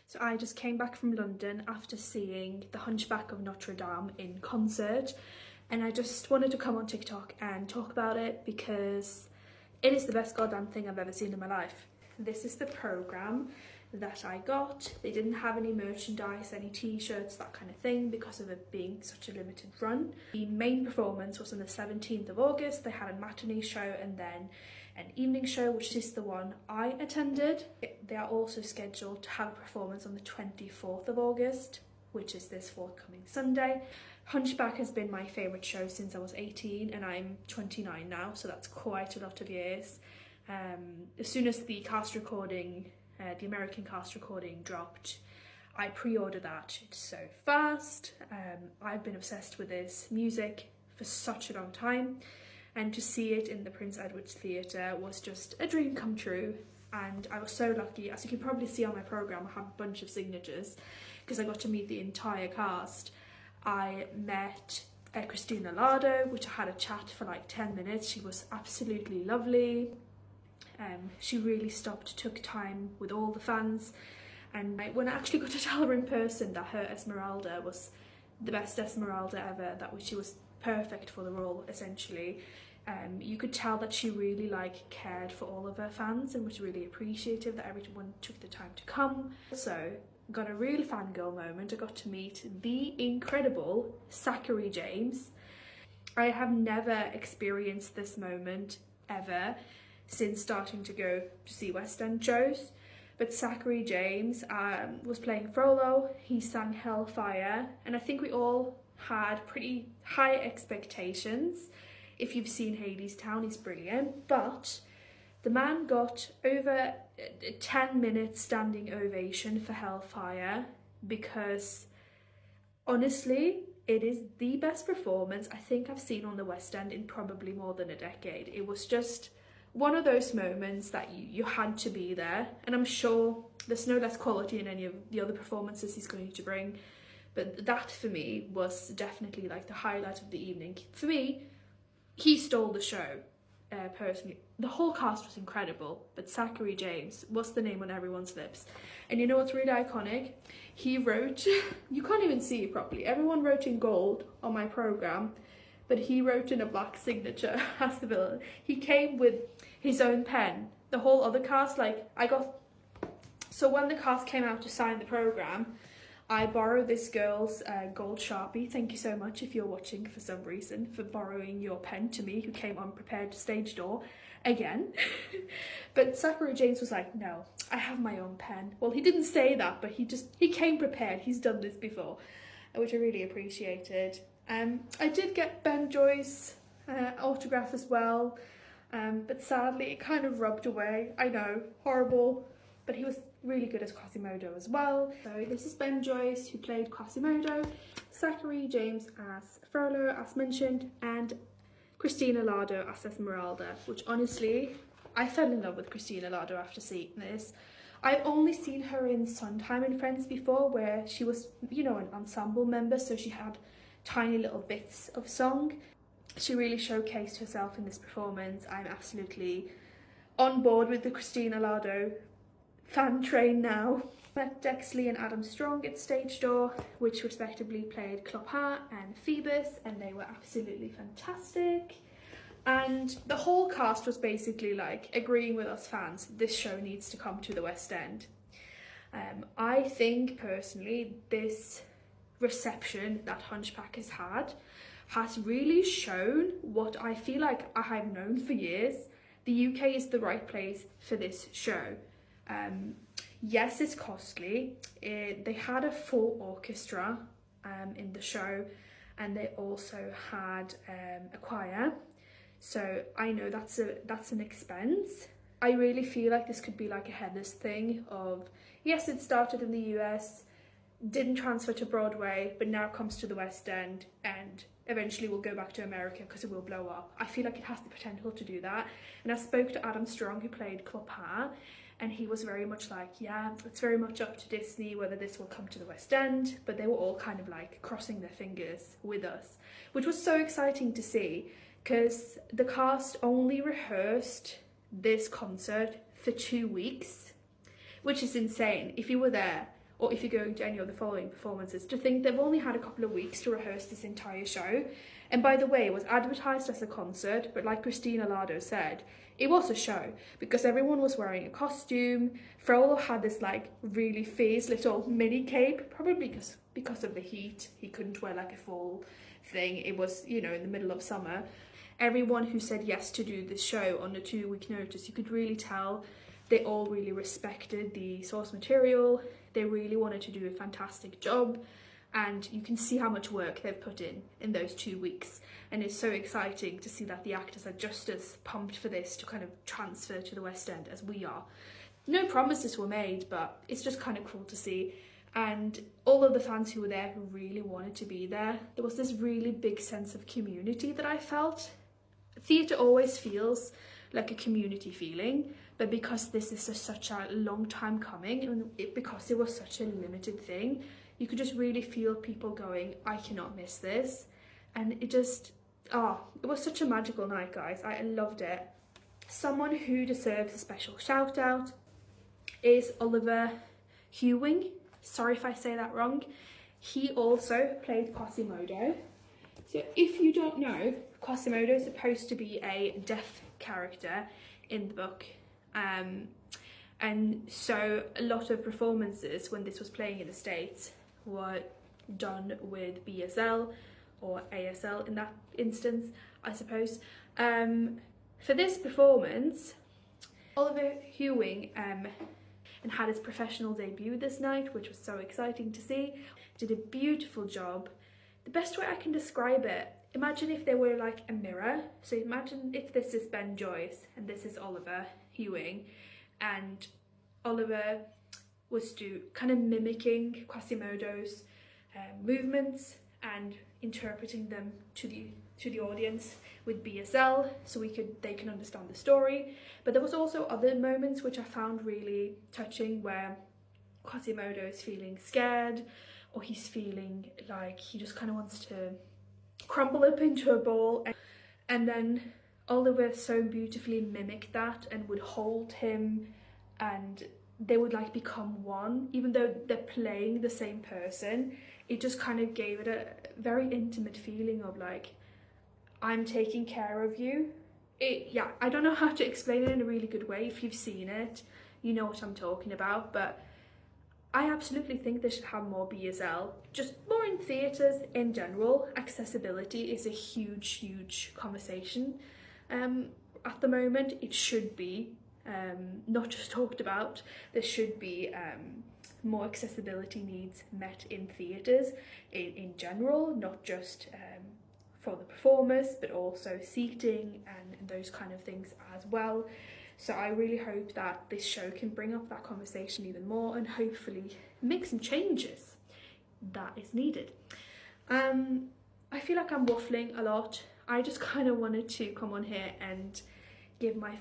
So I just came back from London after seeing the Hunchback of Notre Dame in concert, and I just wanted to come on TikTok and talk about it because it is the best goddamn thing I've ever seen in my life. This is the programme that I got. They didn't have any merchandise, any t-shirts, that kind of thing, because of it being such a limited run. The main performance was on the 17th of August. They had a matinee show and then an evening show, which is the one I attended. They are also scheduled to have a performance on the 24th of August, which is this forthcoming Sunday. Hunchback has been my favourite show since I was 18 and I'm 29 now, so that's quite a lot of years. As soon as the cast recording, the American cast recording dropped, I pre-ordered that. It's so fast. I've been obsessed with this music for such a long time, and to see it in the Prince Edward's Theatre was just a dream come true. And I was so lucky. As you can probably see on my programme, I have a bunch of signatures because I got to meet the entire cast. I met Christina Allado, which I had a chat for like 10 minutes. She was absolutely lovely. She really took time with all the fans, and when I actually got to tell her in person that her Esmeralda was the best Esmeralda ever, that she was perfect for the role essentially, you could tell that she really cared for all of her fans and was really appreciative that everyone took the time to come. So got a real fangirl moment. I got to meet the incredible Zachary James. I have never experienced this moment ever since starting to go to see West End shows, but Zachary James was playing Frollo. He sang Hellfire, and I think we all had pretty high expectations. If you've seen Hadestown, he's brilliant, but the man got over a 10-minute standing ovation for Hellfire because honestly, it is the best performance I think I've seen on the West End in probably more than a decade. It was just one of those moments that you had to be there, and I'm sure there's no less quality in any of the other performances he's going to bring, but that for me was definitely the highlight of the evening. For me, he stole the show, personally. The whole cast was incredible, but Zachary James was the name on everyone's lips. And you know what's really iconic? He wrote, you can't even see it properly, everyone wrote in gold on my programme, but he wrote in a black signature as the villain. He came with his own pen. The whole other cast, so when the cast came out to sign the programme, I borrowed this girl's gold Sharpie. Thank you so much if you're watching for some reason, for borrowing your pen to me, who came unprepared to stage door again. But Zachary James was like, no, I have my own pen. Well, he didn't say that, but he came prepared. He's done this before, which I really appreciated. I did get Ben Joy's autograph as well, but sadly it kind of rubbed away. I know, horrible, but he was really good as Quasimodo as well. So this is Ben Joyce, who played Quasimodo, Zachary James as Frollo, as mentioned, and Christina Allado as Esmeralda, which honestly, I fell in love with Christina Allado after seeing this. I've only seen her in Sondheim and Friends before, where she was, an ensemble member, so she had tiny little bits of song. She really showcased herself in this performance. I'm absolutely on board with the Christina Allado fan train now. Met Dexley and Adam Strong at stage door, which respectively played Clopin and Phoebus, and they were absolutely fantastic. And the whole cast was basically agreeing with us fans, this show needs to come to the West End. I think personally this reception that Hunchback has had has really shown what I feel like I have known for years. The UK is the right place for this show. Yes, it's costly. They had a full orchestra in the show, and they also had a choir. So I know that's an expense. I really feel like this could be a Heathers thing of, yes, it started in the US, didn't transfer to Broadway, but now comes to the West End, and eventually will go back to America because it will blow up. I feel like it has the potential to do that. And I spoke to Adam Strong, who played Clopin, and he was very much yeah, it's very much up to Disney whether this will come to the West End, but they were all kind of crossing their fingers with us, which was so exciting to see, because the cast only rehearsed this concert for 2 weeks, which is insane. If you were there, or if you're going to any of the following performances, to think they've only had a couple of weeks to rehearse this entire show. And by the way, it was advertised as a concert, but like Allado said, it was a show because everyone was wearing a costume. Frollo had this like really fierce little mini cape, probably because of the heat. He couldn't wear like a full thing. It was, you know, in the middle of summer. Everyone who said yes to do this show on a 2-week notice, you could really tell they all really respected the source material. They really wanted to do a fantastic job, and you can see how much work they've put in those 2 weeks. And it's so exciting to see that the actors are just as pumped for this to kind of transfer to the West End as we are. No promises were made, but it's just kind of cool to see. And all of the fans who were there who really wanted to be there, there was this really big sense of community that I felt. Theatre always feels like a community feeling, but because this is such a long time coming, and because it was such a limited thing, you could just really feel people going, I cannot miss this. And it just, it was such a magical night, guys. I loved it. Someone who deserves a special shout out is Oliver Hewing. Sorry if I say that wrong. He also played Quasimodo. So if you don't know, Quasimodo is supposed to be a deaf character in the book. And so a lot of performances when this was playing in the States were done with BSL or ASL in that instance, I suppose. For this performance, Oliver Hewing and had his professional debut this night, which was so exciting to see. Did a beautiful job. The best way I can describe it, imagine if they were like a mirror. So imagine if this is Ben Joyce and this is Oliver Hewing, and Oliver was kind of mimicking Quasimodo's movements and interpreting them to the audience with BSL, so they can understand the story. But there was also other moments which I found really touching, where Quasimodo is feeling scared, or he's feeling like he just kind of wants to crumble up into a ball, and then Oliver so beautifully mimicked that and would hold him, and they would like become one, even though they're playing the same person. It just kind of gave it a very intimate feeling of like, I'm taking care of you. Yeah, I don't know how to explain it in a really good way. If you've seen it, you know what I'm talking about, but I absolutely think they should have more BSL, just more in theatres in general. Accessibility is a huge conversation. At the moment, it should be not just talked about. There should be more accessibility needs met in theatres in general, not just for the performers, but also seating and those kind of things as well. So I really hope that this show can bring up that conversation even more and hopefully make some changes that is needed. I feel like I'm waffling a lot. I just kind of wanted to come on here and give my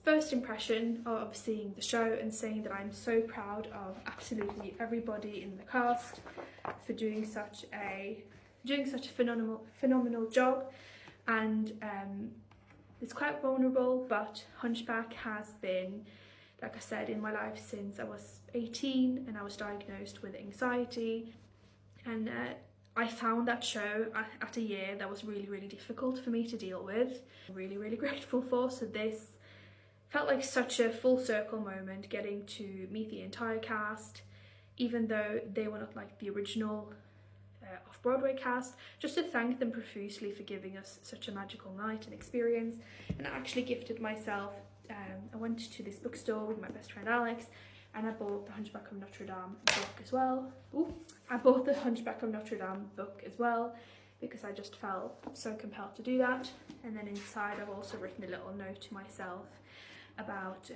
first impression of seeing the show, and saying that I'm so proud of absolutely everybody in the cast for doing such a phenomenal job. And it's quite vulnerable, but Hunchback has been, like I said, in my life since I was 18, and I was diagnosed with anxiety. And I found that show at a year that was really difficult for me to deal with. Really grateful for. So this felt like such a full circle moment, getting to meet the entire cast, even though they were not like the original off-Broadway cast, just to thank them profusely for giving us such a magical night and experience. And I actually gifted myself, I went to this bookstore with my best friend Alex, and I bought the Hunchback of Notre Dame book as well. I bought the Hunchback of Notre Dame book as well because I just felt so compelled to do that. And then inside I've also written a little note to myself about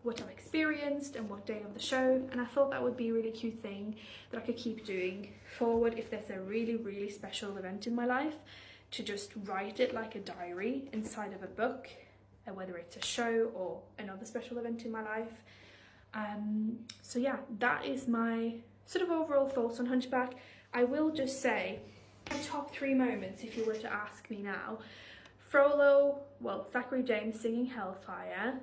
what I've experienced and what day of the show, and I thought that would be a really cute thing that I could keep doing forward if there's a really special event in my life, to just write it like a diary inside of a book, whether it's a show or another special event in my life. So yeah, that is my sort of overall thoughts on Hunchback. I will just say, my top 3 moments, if you were to ask me now: Thackeray James singing Hellfire,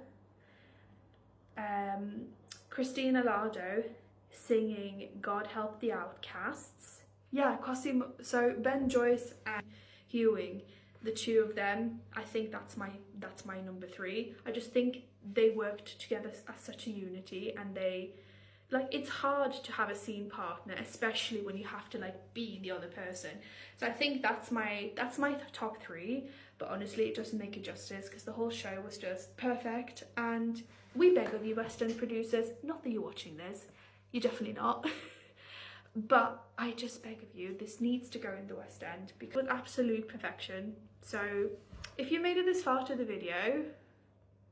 Allado singing God Help the Outcasts. Yeah, costume. So Ben, Joyce and Hewing, the two of them, I think that's my number 3. I just think they worked together as such a unity, and they, like, it's hard to have a scene partner, especially when you have to like be the other person. So I think that's my top 3, but honestly it doesn't make it justice because the whole show was just perfect. And we beg of you, West End producers, not that you're watching this, you're definitely not, but I just beg of you, this needs to go in the West End because with absolute perfection. So if you made it this far to the video,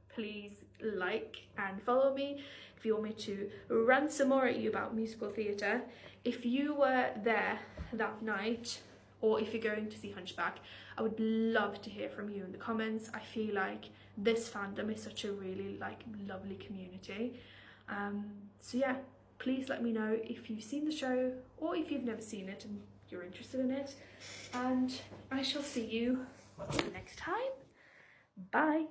please like and follow me if you want me to rant some more at you about musical theatre. If you were there that night, or if you're going to see Hunchback, I would love to hear from you in the comments. I feel like this fandom is such a really like lovely community. So yeah, please let me know if you've seen the show or if you've never seen it and you're interested in it. And I shall see you next time. Bye.